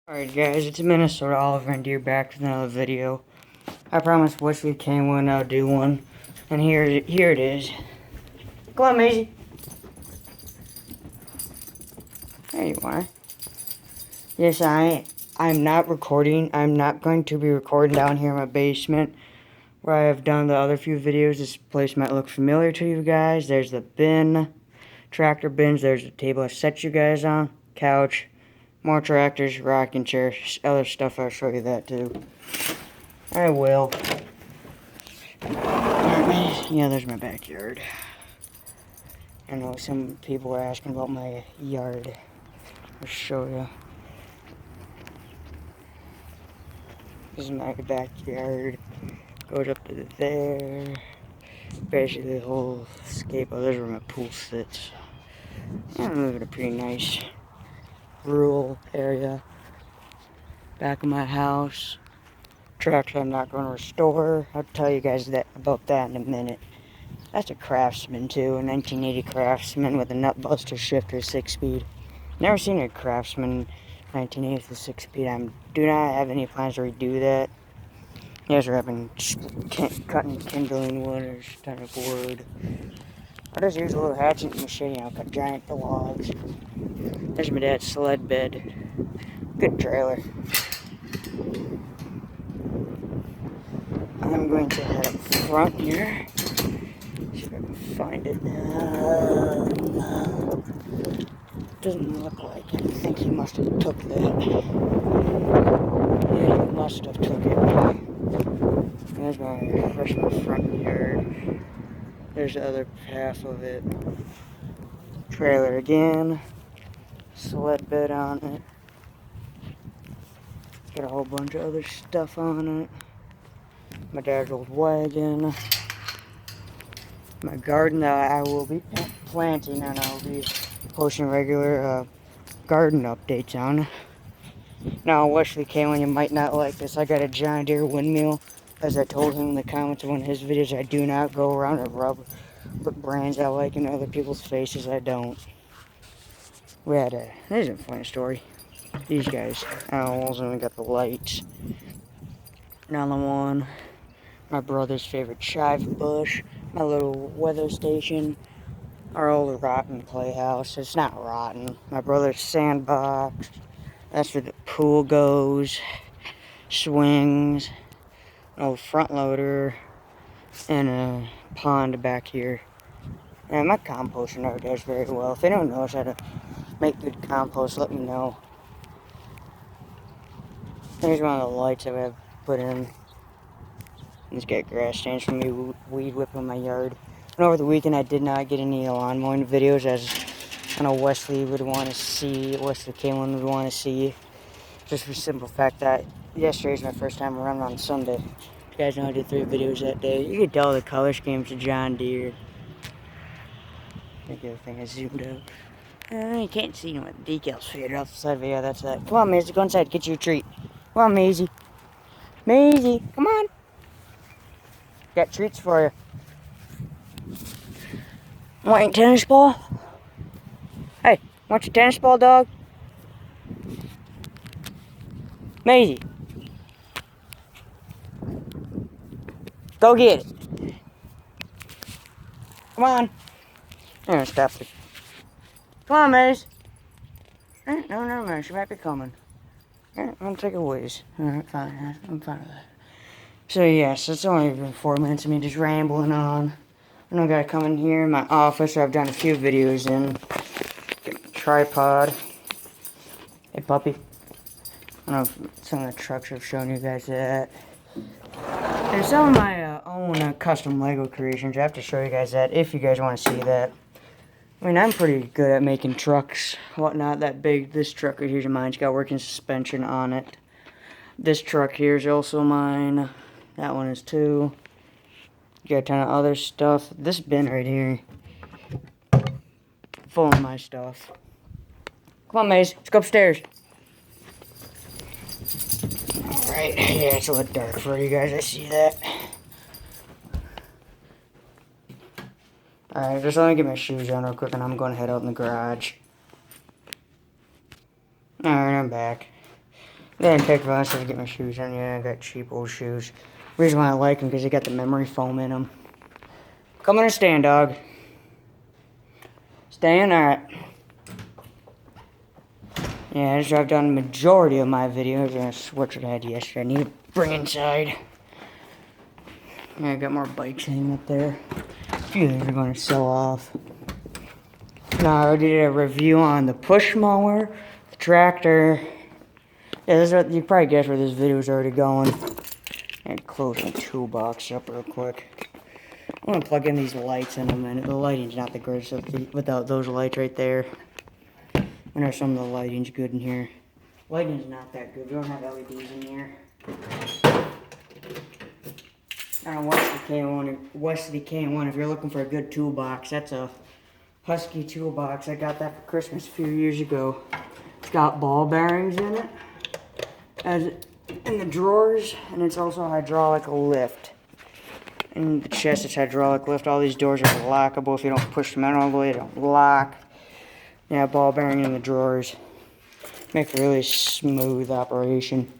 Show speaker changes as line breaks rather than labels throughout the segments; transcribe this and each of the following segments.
Alright guys, it's Minnesota Oliver and you're back with another video. I promised Wesley came one, I'll do one. And here it is. Come on, Maisie. There you are. Yes, I'm not recording. I'm not going to be recording down here in my basement where I have done the other few videos. This place might look familiar to you guys. There's the bin, tractor bins. There's the table I set you guys on, couch, more tractors, rocking chairs, other stuff. I'll show you that too. I will. Yeah, there's my backyard. I know some people are asking about my yard. I'll show you. This is my backyard. Goes up to there. Basically the whole scape. Oh, there's where my pool sits. Yeah, I'm living in a pretty nice rural area. Back of my house. Tractor I'm not going to restore. I'll tell you guys about that in a minute. That's a Craftsman too, a 1980 Craftsman with a nut buster shifter 6-speed. Never seen a Craftsman 1980 with 6-speed. I do not have any plans to redo that. You guys are having cutting kindling wood or ton of wood. I just use a little hatchet and machete and I'll cut giant logs. There's my dad's sled bed. Good trailer. I'm going to head up front here. See if I can find it. Doesn't look like it. I think he must have took that. Yeah, he must have took it. There's my front yard. There's the other half of it. Trailer again. Sled bed on it. Got a whole bunch of other stuff on it. My dad's old wagon. My garden that I will be planting and I'll be posting regular garden updates on. Now, Wesley Kalen, you might not like this. I got a John Deere windmill. As I told him in the comments of one of his videos, I do not go around and put brands I like in other people's faces. I don't. This is a funny story. These guys, owls, and we got the lights. Now the one, my brother's favorite chive bush, my little weather station, our old rotten playhouse. It's not rotten. My brother's sandbox. That's where the pool goes. Swings. An old front loader. And a pond back here. And my composting never does very well. If anyone knows how to make good compost, let me know. Here's one of the lights that I've put in. It's got grass stains from me weed whipping my yard. And over the weekend I did not get any lawn mowing videos, as I know Wesley would want to see, Wesley Kalen would want to see. Just for the simple fact that yesterday's my first time around on Sunday. You guys know I did 3 videos that day. You can tell the color scheme's a John Deere. I think the other thing is zoomed out. You can't see what the decals faded off the side, but yeah, that's that. Come on, Maisie, go inside, get you a treat. Come on, Maisie. Maisie, come on. Got treats for you. Want your tennis ball? Hey, want your tennis ball, dog? Maisie. Go get it. Come on. I'm gonna stop it. Come on, Maze. No, never mind. She might be coming. I'm gonna take a whiz. Alright, fine. I'm fine with that. So, yes, it's only been 4 minutes of me just rambling on. I know I gotta come in here in my office. I've done a few videos in. Get my tripod. Hey, puppy. I don't know if some of the trucks have shown you guys that. And some of my own custom Lego creations. I have to show you guys that if you guys want to see that. I mean, I'm pretty good at making trucks, whatnot, that big. This truck right here's mine. It's got working suspension on it. This truck here is also mine. That one is too. Got a ton of other stuff. This bin right here, full of my stuff. Come on, Maze. Let's go upstairs. Alright, yeah, it's a little dark for you guys. I see that. Alright, just let me get my shoes on real quick and I'm going to head out in the garage. Alright, I'm back. Then I picked one to get my shoes on. Yeah, I got cheap old shoes. Reason why I like them because they got the memory foam in them. Come on and stand, dog. Stand, alright. Yeah, as I've done the majority of my videos. That's what I had yesterday. I need to bring inside. Yeah, I got more bikes hanging up there. A few of these are going to sell off. Now, I already did a review on the push mower, the tractor. Yeah, this is what you probably guess where this video is already going. And close my toolbox up real quick. I'm gonna plug in these lights in a minute. The lighting's not the greatest without those lights right there. I know some of the lighting's good in here. Lighting's not that good. We don't have LEDs in here. I don't know, Wesley K1. If you're looking for a good toolbox, that's a Husky toolbox. I got that for Christmas a few years ago. It's got ball bearings in it, as in the drawers, and it's also hydraulic lift. In the chest, it's hydraulic lift. All these doors are lockable. If you don't push them out all the way, they don't lock. Yeah, ball bearing in the drawers. Make a really smooth operation.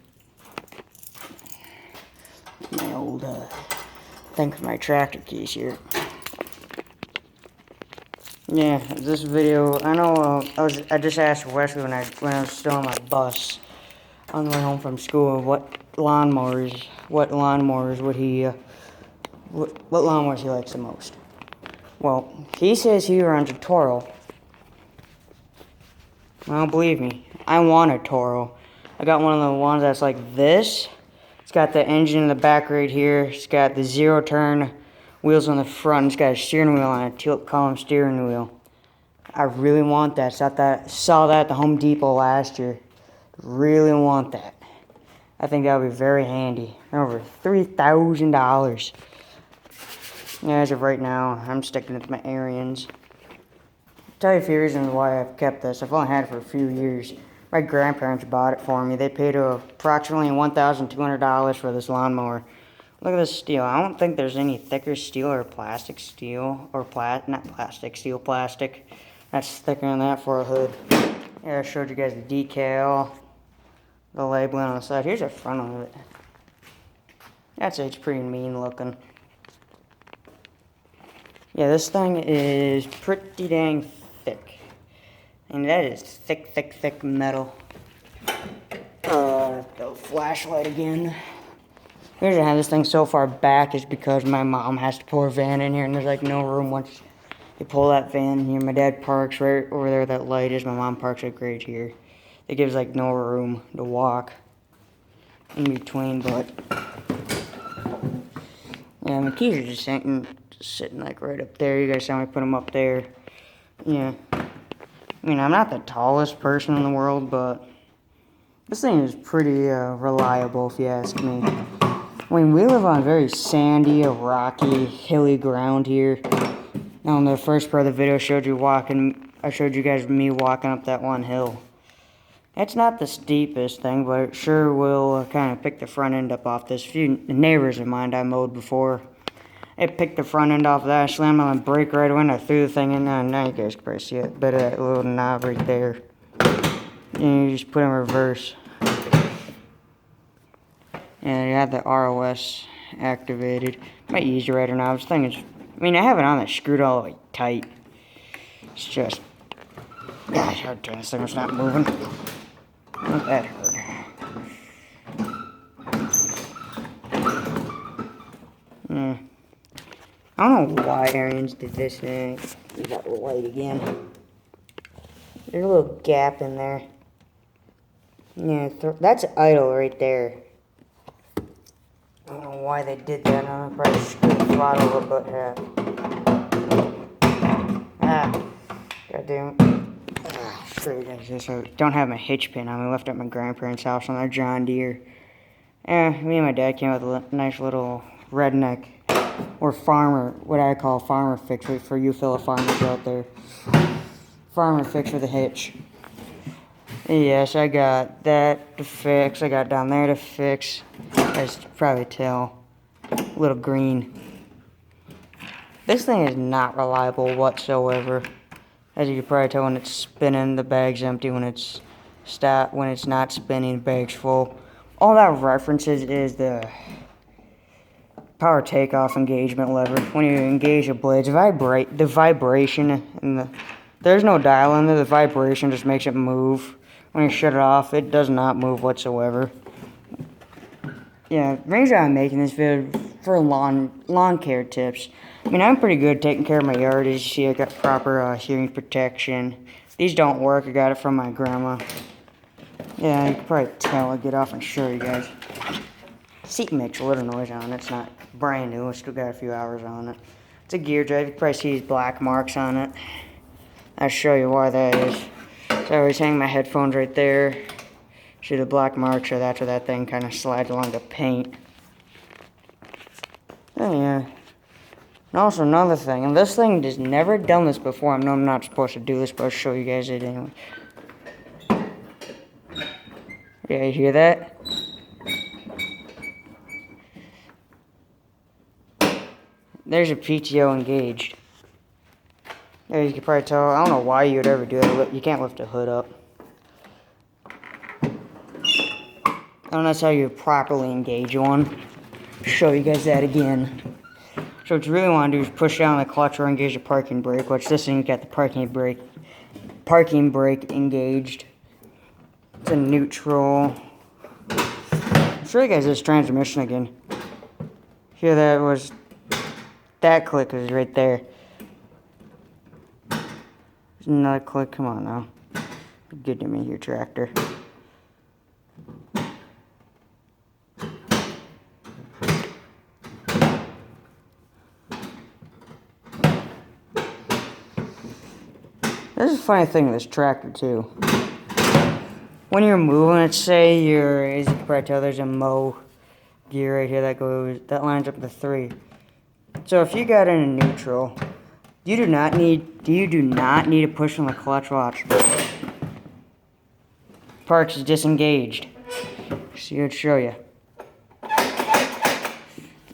My old, thing for my tractor keys here. Yeah, this video, I know, I just asked Wesley when I was still on my bus on the way home from school what lawnmowers he likes the most. Well, he says he runs a Toro. Well, believe me, I want a Toro. I got one of the ones that's like this. It's got the engine in the back right here. It's got the zero turn wheels on the front. It's got a steering wheel on it, tilt column steering wheel. I really want that. Saw that at the Home Depot last year. Really want that. I think that would be very handy. Over $3,000. Yeah, as of right now, I'm sticking with my Arians. I'll tell you a few reasons why I've kept this. I've only had it for a few years. My grandparents bought it for me. They paid approximately $1,200 for this lawnmower. Look at this steel. I don't think there's any thicker steel or plastic steel, or not plastic, steel plastic. That's thicker than that for a hood. Yeah, I showed you guys the decal, the labeling on the side. Here's the front of it. That's it's pretty mean looking. Yeah, this thing is pretty dang thick. And that is thick, thick, thick metal. The flashlight again. The reason I have this thing so far back is because my mom has to pull her van in here, and there's like no room once you pull that van in here. My dad parks right over there, that light is. My mom parks like right here. It gives like no room to walk in between, but yeah, my keys are just sitting like right up there. You guys saw me put them up there. Yeah. I mean, I'm not the tallest person in the world, but this thing is pretty reliable, if you ask me. I mean, we live on very sandy, rocky, hilly ground here. Now, in the first part of the video, I showed you guys me walking up that one hill. It's not the steepest thing, but it sure will kind of pick the front end up off this. A few neighbors of mine I mowed before. It picked the front end off of that. I slammed on the brake right away, and I threw the thing in there. Now you guys can probably see it. But that little knob right there. And you just put it in reverse. And you have the ROS activated. Might use your right knob. This thing is, I mean, I have it on there screwed all the way tight. It's just, gosh, how turn this thing was not moving. That hurt. I don't know why Arians did this thing. We got the light again. There's a little gap in there. Yeah, that's idle right there. I don't know why they did that. I'm gonna probably screw the throttle a little bit here. Goddamn. Screw you guys. So don't have my hitch pin on. We left at my grandparents' house on their John Deere. Yeah, me and my dad came up with a nice little redneck or farmer, what I call farmer fix for you fellow farmers out there. Farmer fix with a hitch. Yes, I got that to fix. I got down there to fix. As you can probably tell, a little green. This thing is not reliable whatsoever. As you can probably tell when it's spinning, the bag's empty when it's stop when it's not spinning, the bag's full. All that references is the power takeoff engagement lever. When you engage the blades, the vibration, and there's no dial in there, the vibration just makes it move. When you shut it off, it does not move whatsoever. Yeah, the reason I'm making this video for lawn care tips. I mean, I'm pretty good taking care of my yard. As you see, I got proper hearing protection. These don't work. I got it from my grandma. Yeah, you can probably tell. I'll get off and show you guys. Seat makes a little noise on it. It's not brand new. It's still got a few hours on it. It's a gear drive. You can probably see these black marks on it. I'll show you why that is. So I was hanging my headphones right there. See the black marks, or that's where that thing kind of slides along the paint. Oh, yeah. And also another thing, and this thing has never done this before. I know I'm not supposed to do this, but I'll show you guys it anyway. Yeah, you hear that? There's a PTO engaged. There, you can probably tell. I don't know why you would ever do that. You can't lift the hood up. I don't know, that's how you properly engage one. Show you guys that again. So what you really want to do is push down the clutch or engage the parking brake, which this thing got the parking brake engaged. It's a neutral. I'll show you guys this transmission again. Here that click is right there. There's another click, come on now. Good to me here, tractor. There's a funny thing with this tractor too. When you're moving, let's say as you can probably tell, there's a mow gear right here that lines up to 3. So if you got in a neutral, you do not need to push on the clutch. Watch. Park's disengaged. See, I'd show you.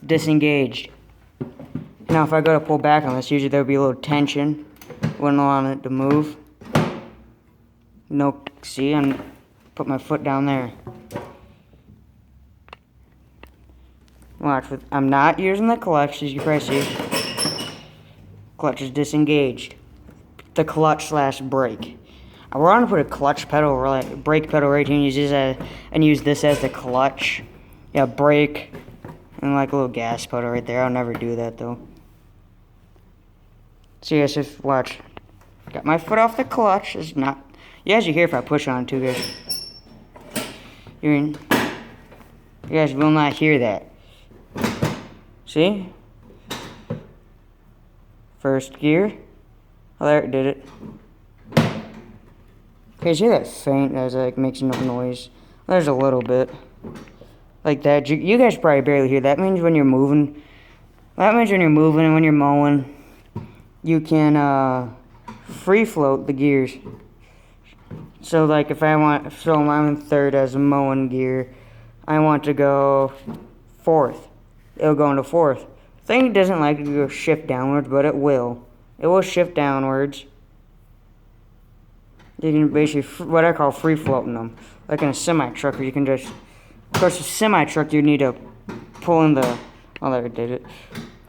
Disengaged. Now if I go to pull back on this, usually there'll be a little tension. Wouldn't allow it to move. Nope. See, put my foot down there. Watch. I'm not using the clutch, as you probably see. Clutch is disengaged. The clutch / brake. I want to put a clutch pedal, brake pedal right here, and use this as the clutch. Yeah, brake, and like a little gas pedal right there. I'll never do that though. So yes, if watch, got my foot off the clutch. It's not. You guys, you hear if I push on it too, guys. You guys will not hear that. See? First gear. Oh, there it did it. Okay, you hear that faint as it makes no noise? There's a little bit. Like that. You guys probably barely hear that. That means when you're moving. That means when you're moving and when you're mowing, you can free float the gears. So like if I'm in 3rd as a mowing gear, I want to go 4th. It'll go into 4th. Thing doesn't like to go shift downwards, but it will. It will shift downwards. You can basically, what I call free floating them. Like in a semi-truck, you can just, of course a semi-truck you need to pull in the, oh there it did it.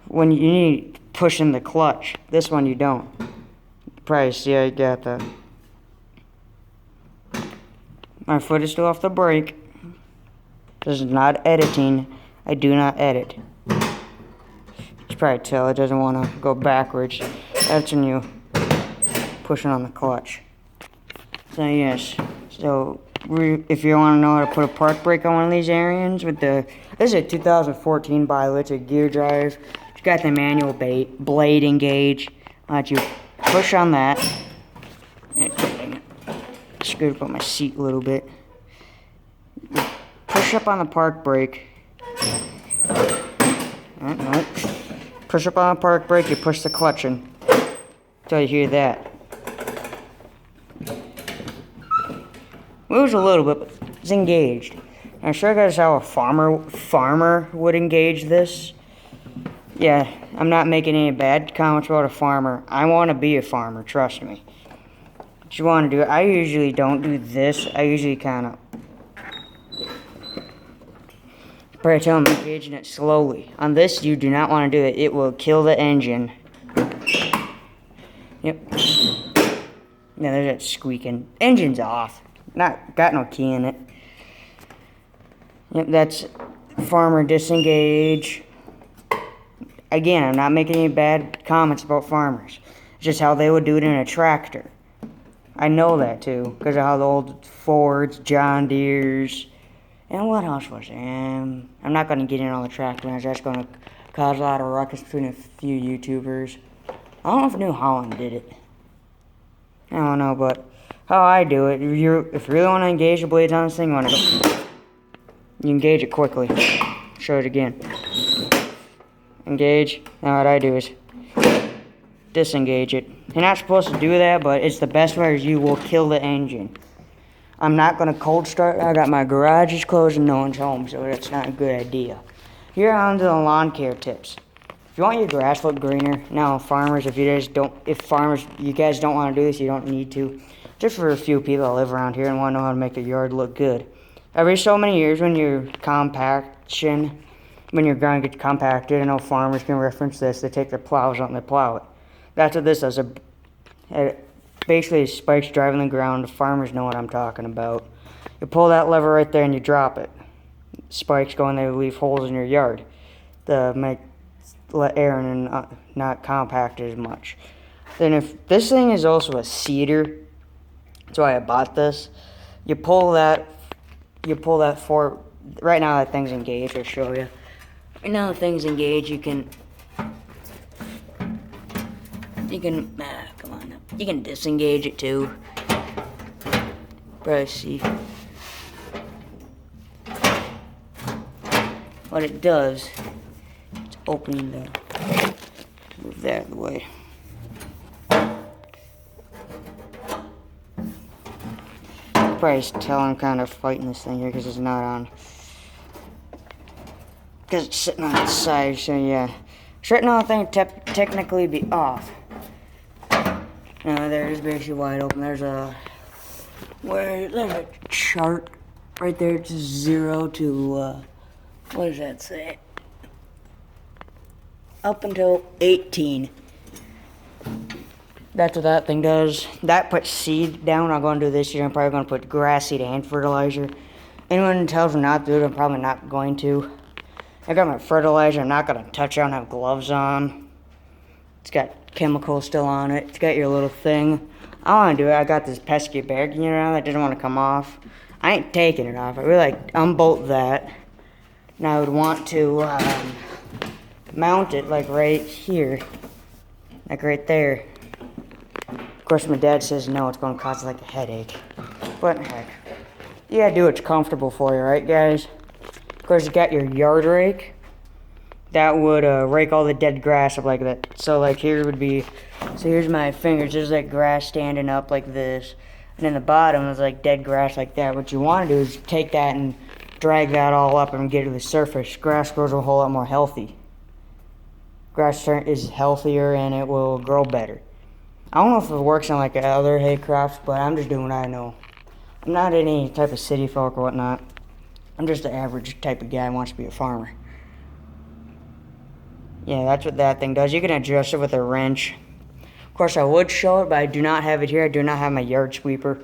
When you need to push in the clutch. This one you don't. Probably see I got the, my foot is still off the brake. This is not editing. I do not edit. You can probably tell it doesn't want to go backwards. That's when you pushing on the clutch. So yes, so if you want to know how to put a park brake on one of these Arians with this is a 2014 Bio, it's a gear drive. It's got the manual blade engage. You push on that. Scoot up on my seat a little bit. Push up on the park brake. Right. Push up on the park brake, you push the clutch in. Until you hear that. Moves a little bit, but it's engaged. I'll show you guys how a farmer would engage this. Yeah, I'm not making any bad comments about a farmer. I want to be a farmer, trust me. What you want to do, I usually don't do this. I usually kind of probably tell them engaging it slowly. On this, you do not want to do it. It will kill the engine. Yep. Yeah, there's that squeaking. Engine's off. Got no key in it. Yep, that's farmer disengage. Again, I'm not making any bad comments about farmers. It's just how they would do it in a tractor. I know that too, because of how the old Fords, John Deeres, and what else was there? I'm not going to get in all the tractor ones. That's going to cause a lot of ruckus between a few YouTubers. I don't know if New Holland did it. I don't know, but how I do it, if you really want to engage the blades on this thing, you engage it quickly. Show it again. Engage. Now what I do is disengage it. You're not supposed to do that, but it's the best way, you will kill the engine. I'm not going to cold start. I got my garages closed and no one's home, so that's not a good idea. Here on to the lawn care tips. If you want your grass to look greener, now farmers, you guys don't want to do this, you don't need to. Just for a few people that live around here and want to know how to make their yard look good. Every so many years when your ground gets compacted, I know farmers can reference this, they take their plows out and they plow it. That's what this does. It basically spikes driving the ground. The farmers know what I'm talking about. You pull that lever right there and you drop it. Spikes go in there to leave holes in your yard to let air in and not compact as much. Then if this thing is also a seeder, that's why I bought this. You pull that for, right now that thing's engaged, I'll show you. Right now the thing's engaged, you can come on now. You can disengage it too. Probably see. What it does, it's opening the, move that out of the way. Probably tell I'm kind of fighting this thing here because it's not on. Because it's sitting on its side, so yeah. Shutting on the thing technically be off. Now there it is, basically wide open. There's a chart right there. It's 0 to what does that say? Up until 18. That's what that thing does. That puts seed down. I'm going to do this year. I'm probably going to put grass seed and fertilizer. Anyone who tells me not to do it, I'm probably not going to. I got my fertilizer. I'm not going to touch it. I don't have gloves on. It's got chemicals still on it. It's got your little thing. I want to do it. I got this pesky bear, that doesn't want to come off. I ain't taking it off. I really unbolt that. And I would want to mount it like right here. Like right there. Of course, my dad says no, it's going to cause like a headache. But heck, you gotta do what's comfortable for you, right, guys? Of course, you got your yard rake. That would rake all the dead grass up like that. So like here would be, so here's my fingers. There's like grass standing up like this. And then the bottom is like dead grass like that. What you want to do is take that and drag that all up and get to the surface. Grass grows a whole lot more healthy. Grass is healthier and it will grow better. I don't know if it works on like other hay crops, but I'm just doing what I know. I'm not any type of city folk or whatnot. I'm just the average type of guy who wants to be a farmer. Yeah, that's what that thing does. You can adjust it with a wrench. Of course, I would show it, but I do not have it here. I do not have my yard sweeper.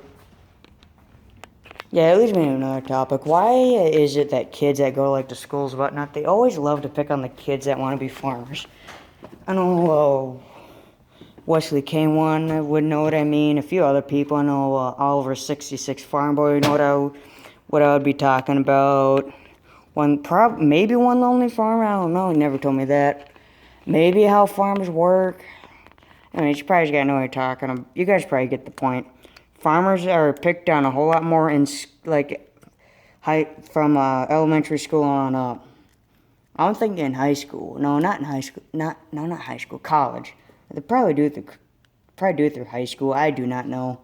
Yeah, it leads me to another topic. Why is it that kids that go like to schools and whatnot, they always love to pick on the kids that want to be farmers? I know Wesley K1 would know what I mean. A few other people. I know Oliver 66 Farm Boy would know what I would be talking about. Maybe One Lonely Farmer. I don't know. He never told me that. Maybe how farmers work. I mean, you probably just gotta know what you're talking about. You guys probably get the point. Farmers are picked on a whole lot more in from elementary school on up. I'm thinking high school. No, not in high school. Not high school. College. They probably do it through high school. I do not know.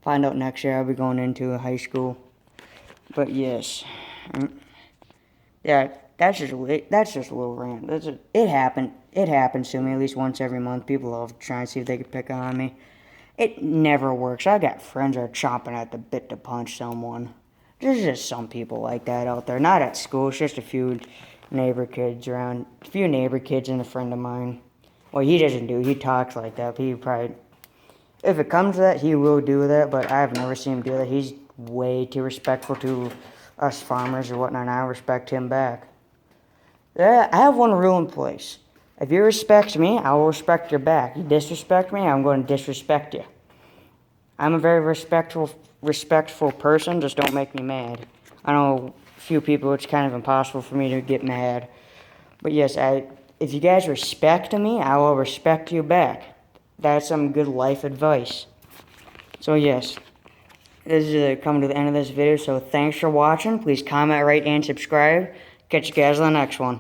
Find out next year. I'll be going into a high school. But yes, yeah, that's just a little rant. It happens to me at least once every month. People love trying to see if they can pick on me. It never works. I got friends that are chomping at the bit to punch someone. There's just some people like that out there. Not at school. It's just a few neighbor kids around. A few neighbor kids and a friend of mine. Well, he doesn't do. He talks like that. But he probably, if it comes to that, he will do that. But I've never seen him do that. He's way too respectful to us farmers or whatnot. And I respect him back. Yeah, I have one rule in place. If you respect me, I will respect your back. You disrespect me, I'm going to disrespect you. I'm a very respectful person. Just don't make me mad. I know a few people, it's kind of impossible for me to get mad. But yes, if you guys respect me, I will respect you back. That's some good life advice. So yes, this is coming to the end of this video. So thanks for watching. Please comment, rate, and subscribe. Catch you guys on the next one.